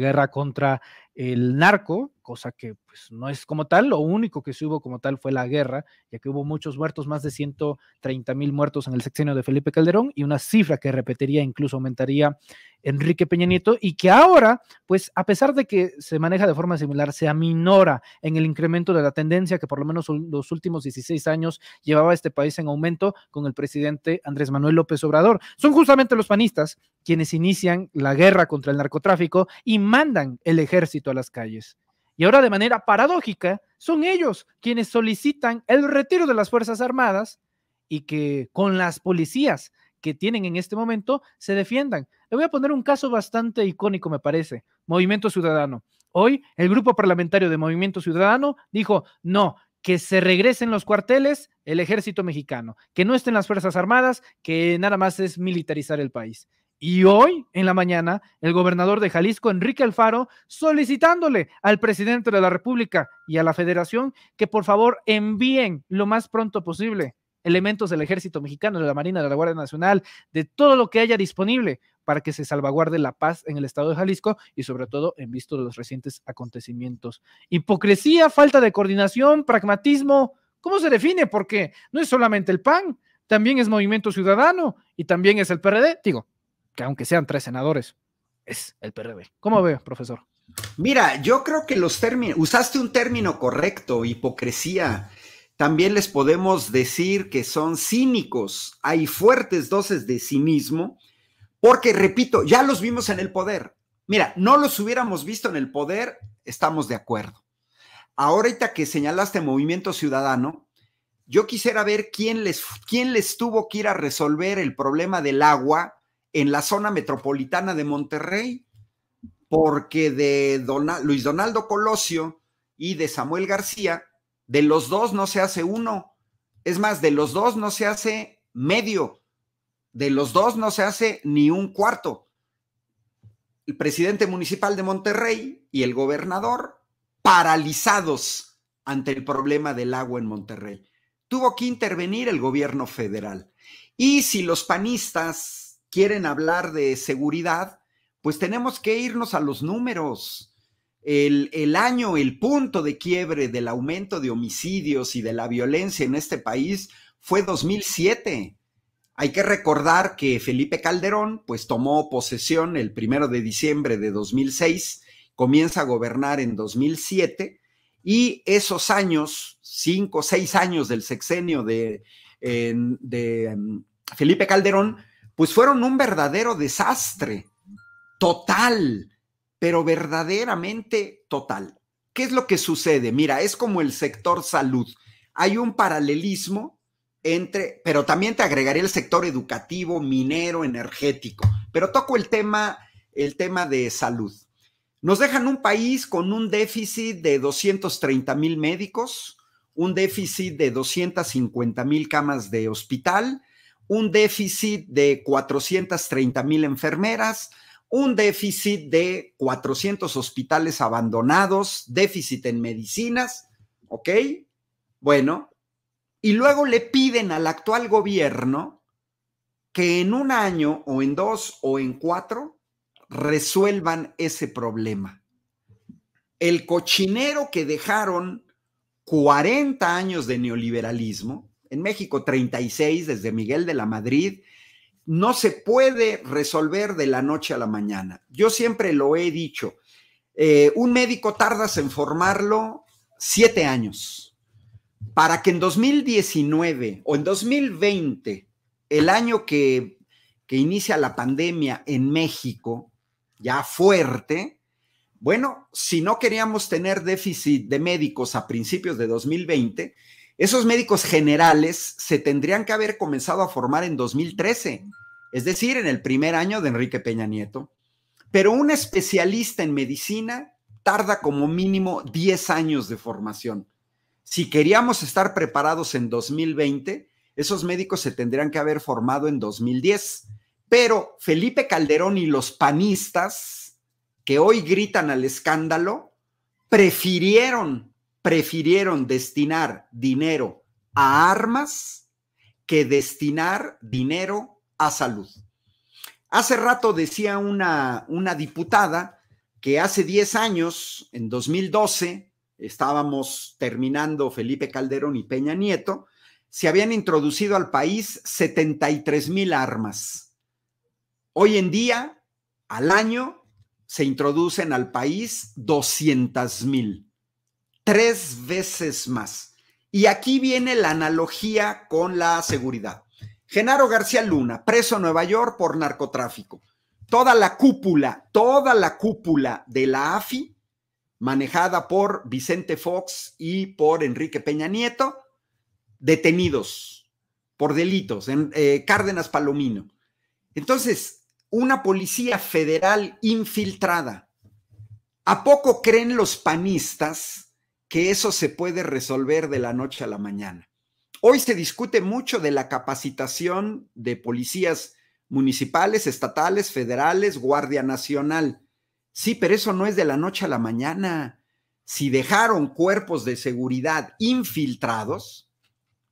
guerra contra el narco, cosa que pues no es como tal, lo único que se hubo como tal fue la guerra, ya que hubo muchos muertos, más de 130,000 muertos en el sexenio de Felipe Calderón, y una cifra que repetiría, incluso aumentaría Enrique Peña Nieto, y que ahora, pues a pesar de que se maneja de forma similar, se aminora en el incremento de la tendencia que por lo menos los últimos 16 años llevaba este país en aumento con el presidente Andrés Manuel López Obrador. Son justamente los panistas quienes inician la guerra contra el narcotráfico y mandan el ejército a las calles. Y ahora, de manera paradójica, son ellos quienes solicitan el retiro de las Fuerzas Armadas y que con las policías que tienen en este momento se defiendan. Le voy a poner un caso bastante icónico, me parece. Movimiento Ciudadano. Hoy el grupo parlamentario de Movimiento Ciudadano dijo no, que se regresen los cuarteles, el ejército mexicano, que no estén las Fuerzas Armadas, que nada más es militarizar el país. Y hoy, en la mañana, el gobernador de Jalisco, Enrique Alfaro, solicitándole al presidente de la República y a la Federación que por favor envíen lo más pronto posible elementos del ejército mexicano, de la Marina, de la Guardia Nacional, de todo lo que haya disponible para que se salvaguarde la paz en el estado de Jalisco y sobre todo en visto de los recientes acontecimientos. Hipocresía, falta de coordinación, pragmatismo, ¿cómo se define? Porque no es solamente el PAN, también es Movimiento Ciudadano y también es el PRD, digo, que aunque sean 3 senadores, es el PRD. ¿Cómo ve, profesor? Mira, yo creo que los términos, usaste un término correcto, hipocresía. También les podemos decir que son cínicos. Hay fuertes dosis de cinismo, porque, repito, ya los vimos en el poder. Mira, no los hubiéramos visto en el poder, estamos de acuerdo. Ahorita que señalaste Movimiento Ciudadano, yo quisiera ver quién les tuvo que ir a resolver el problema del agua en la zona metropolitana de Monterrey, porque de Luis Donaldo Colosio y de Samuel García, de los dos no se hace uno. Es más, de los dos no se hace medio. De los dos no se hace ni un cuarto. El presidente municipal de Monterrey y el gobernador paralizados ante el problema del agua en Monterrey. Tuvo que intervenir el gobierno federal. Y si los panistas quieren hablar de seguridad, pues tenemos que irnos a los números. El punto de quiebre del aumento de homicidios y de la violencia en este país fue 2007. Hay que recordar que Felipe Calderón pues tomó posesión el 1 de diciembre de 2006, comienza a gobernar en 2007 y esos años, 5 o 6 años del sexenio de Felipe Calderón, pues fueron un verdadero desastre, total, pero verdaderamente total. ¿Qué es lo que sucede? Mira, es como el sector salud. Hay un paralelismo pero también te agregaría el sector educativo, minero, energético. Pero toco el tema de salud. Nos dejan un país con un déficit de 230,000 médicos, un déficit de 250,000 camas de hospital, un déficit de 430,000 enfermeras, un déficit de 400 hospitales abandonados, déficit en medicinas, ¿ok? Bueno, y luego le piden al actual gobierno que en un año o en 2 o en 4 resuelvan ese problema. El cochinero que dejaron 40 años de neoliberalismo, en México 36 desde Miguel de la Madrid, no se puede resolver de la noche a la mañana. Yo siempre lo he dicho, un médico tardas en formarlo 7 años. Para que en 2019 o en 2020, el año que inicia la pandemia en México, ya fuerte, bueno, si no queríamos tener déficit de médicos a principios de 2020, esos médicos generales se tendrían que haber comenzado a formar en 2013, es decir, en el primer año de Enrique Peña Nieto. Pero un especialista en medicina tarda como mínimo 10 años de formación. Si queríamos estar preparados en 2020, esos médicos se tendrían que haber formado en 2010. Pero Felipe Calderón y los panistas, que hoy gritan al escándalo, prefirieron destinar dinero a armas que destinar dinero a salud. Hace rato decía una diputada que hace 10 años, en 2012, estábamos terminando Felipe Calderón y Peña Nieto, se habían introducido al país 73,000 armas. Hoy en día, al año, se introducen al país 200,000, 3 veces más. Y aquí viene la analogía con la seguridad. Genaro García Luna, preso en Nueva York por narcotráfico. Toda la cúpula de la AFI, manejada por Vicente Fox y por Enrique Peña Nieto, detenidos por delitos, en Cárdenas Palomino. Entonces, una policía federal infiltrada. ¿A poco creen los panistas que eso se puede resolver de la noche a la mañana? Hoy se discute mucho de la capacitación de policías municipales, estatales, federales, Guardia Nacional. Sí, pero eso no es de la noche a la mañana. Si dejaron cuerpos de seguridad infiltrados,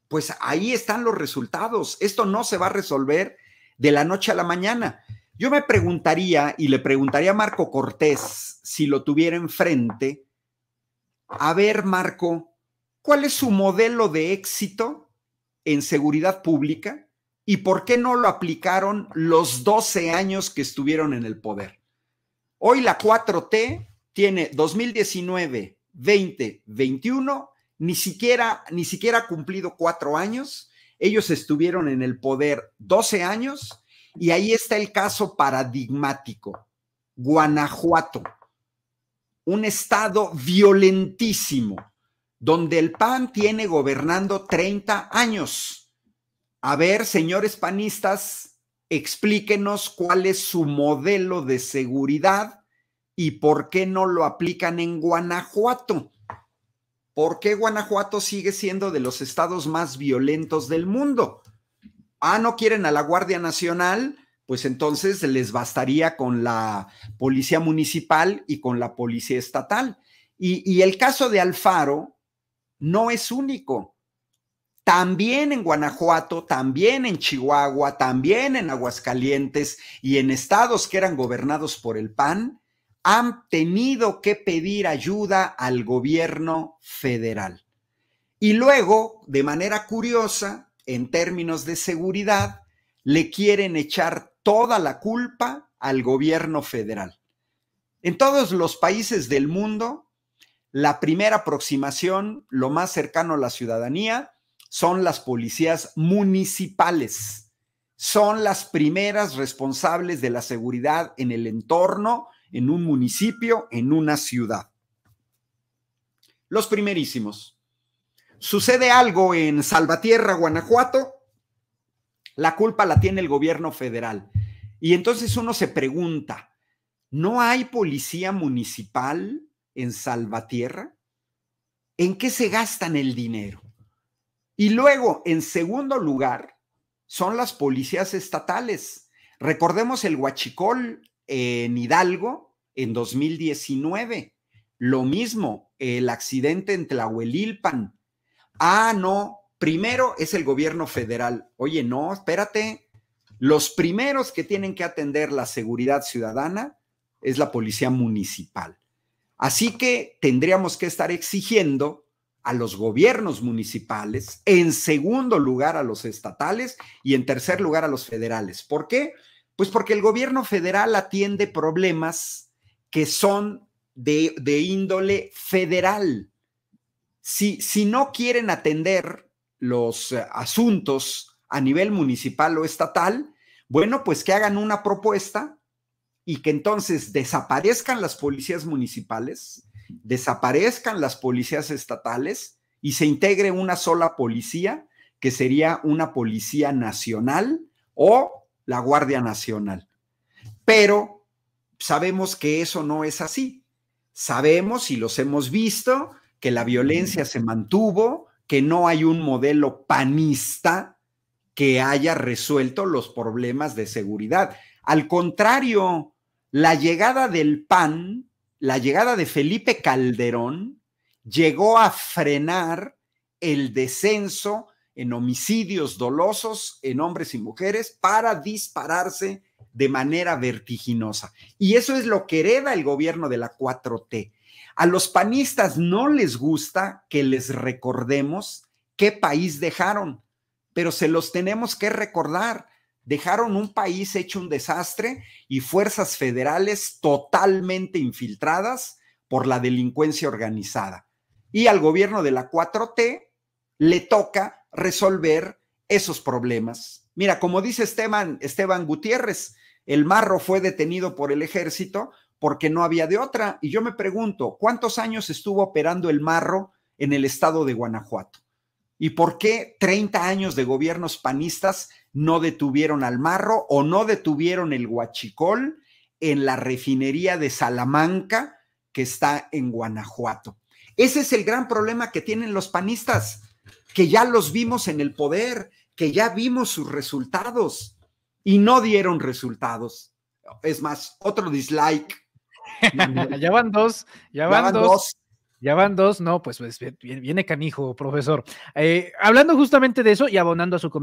pues ahí están los resultados. Esto no se va a resolver de la noche a la mañana. Yo me preguntaría, y le preguntaría a Marco Cortés, si lo tuviera enfrente, a ver, Marco, ¿cuál es su modelo de éxito en seguridad pública y por qué no lo aplicaron los 12 años que estuvieron en el poder? Hoy la 4T tiene 2019, 20, 21, ni siquiera ha cumplido 4 años. Ellos estuvieron en el poder 12 años y ahí está el caso paradigmático. Guanajuato, un estado violentísimo, donde el PAN tiene gobernando 30 años. A ver, señores panistas, explíquenos cuál es su modelo de seguridad y por qué no lo aplican en Guanajuato. ¿Por qué Guanajuato sigue siendo de los estados más violentos del mundo? ¿No quieren a la Guardia Nacional? Pues entonces les bastaría con la policía municipal y con la policía estatal. Y el caso de Alfaro no es único. También en Guanajuato, también en Chihuahua, también en Aguascalientes y en estados que eran gobernados por el PAN, han tenido que pedir ayuda al gobierno federal. Y luego, de manera curiosa, en términos de seguridad, le quieren echar toda la culpa al gobierno federal. En todos los países del mundo, la primera aproximación, lo más cercano a la ciudadanía, son las policías municipales. Son las primeras responsables de la seguridad en el entorno, en un municipio, en una ciudad. Los primerísimos. Sucede algo en Salvatierra, Guanajuato, la culpa la tiene el gobierno federal. Y entonces uno se pregunta, ¿no hay policía municipal en Salvatierra? ¿En qué se gastan el dinero? Y luego, en segundo lugar, son las policías estatales. Recordemos el huachicol en Hidalgo en 2019. Lo mismo, el accidente en Tlahuelilpan. No, primero es el gobierno federal. Oye, no, espérate. Los primeros que tienen que atender la seguridad ciudadana es la policía municipal. Así que tendríamos que estar exigiendo a los gobiernos municipales, en segundo lugar a los estatales y en tercer lugar a los federales. ¿Por qué? Pues porque el gobierno federal atiende problemas que son de índole federal. Si no quieren atender los asuntos a nivel municipal o estatal, bueno, pues que hagan una propuesta y que entonces desaparezcan las policías municipales, desaparezcan las policías estatales y se integre una sola policía, que sería una policía nacional o la Guardia Nacional. Pero sabemos que eso no es así. Sabemos y los hemos visto que la violencia se mantuvo, que no hay un modelo panista que haya resuelto los problemas de seguridad. Al contrario, la llegada del PAN, la llegada de Felipe Calderón, llegó a frenar el descenso en homicidios dolosos en hombres y mujeres para dispararse de manera vertiginosa. Y eso es lo que hereda el gobierno de la 4T. A los panistas no les gusta que les recordemos qué país dejaron, pero se los tenemos que recordar. Dejaron un país hecho un desastre y fuerzas federales totalmente infiltradas por la delincuencia organizada. Y al gobierno de la 4T le toca resolver esos problemas. Mira, como dice Esteban Gutiérrez, el Marro fue detenido por el ejército porque no había de otra. Y yo me pregunto, ¿cuántos años estuvo operando el Marro en el estado de Guanajuato? ¿Y por qué 30 años de gobiernos panistas no detuvieron al Marro o no detuvieron el huachicol en la refinería de Salamanca que está en Guanajuato? Ese es el gran problema que tienen los panistas, que ya los vimos en el poder, que ya vimos sus resultados y no dieron resultados. Es más, otro dislike. Ya van dos, ya van dos. Ya van dos, no, pues viene canijo, profesor. Hablando justamente de eso y abonando a su comentario.